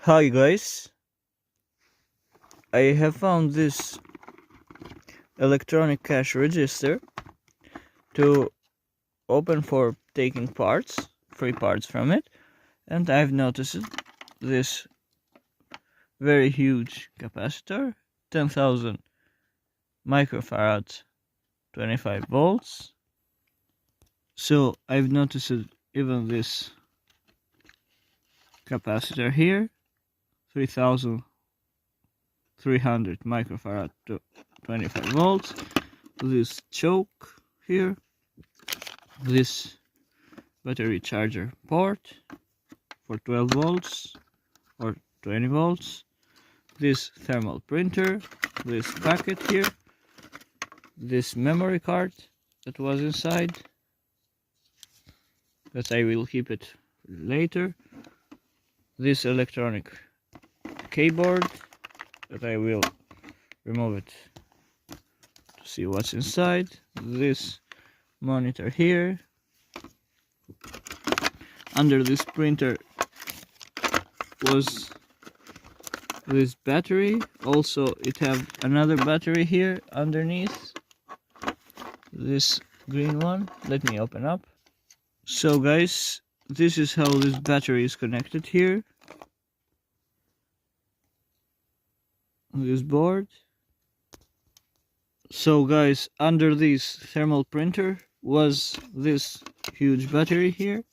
Hi guys, I have found this electronic cash register to open for taking free parts from it, and I've noticed this very huge capacitor, 10,000 microfarads, 25 volts. So I've noticed even this capacitor here, 3,300 microfarad to 25 volts. This choke here, this battery charger port for 12 volts or 20 volts, this thermal printer, this packet here, this memory card that was inside that I will keep it later, this electronic keyboard that I will remove it to see what's inside, this monitor here. Under this printer was this battery. Also it have another battery here underneath, this green one. Let me open up. So guys, this is how this battery is connected here, this board. So guys, under this thermal printer was this huge battery here.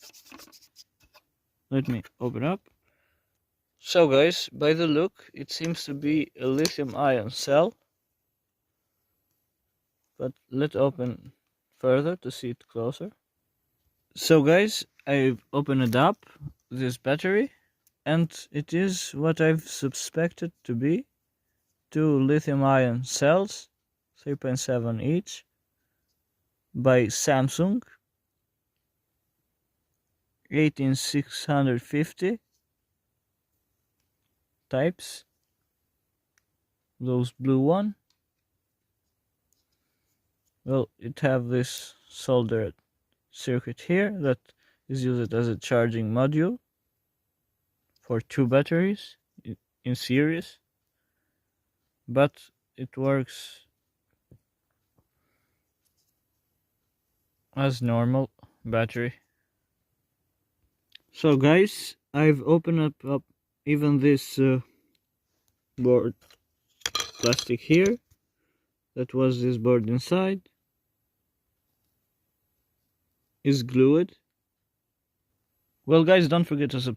Let me open up. So guys, by the look, it seems to be a lithium-ion cell, but let's open further to see it closer. So guys, I've opened it up, this battery, and it is what I've suspected to be, 2 lithium-ion cells, 3.7 each, by Samsung, 18650 types, those blue one. Well, it have this soldered circuit here that is used as a charging module for 2 batteries in series, but it works as normal battery. So guys, I've opened up even this board plastic here that was this board inside is glued. Well guys, don't forget to subscribe.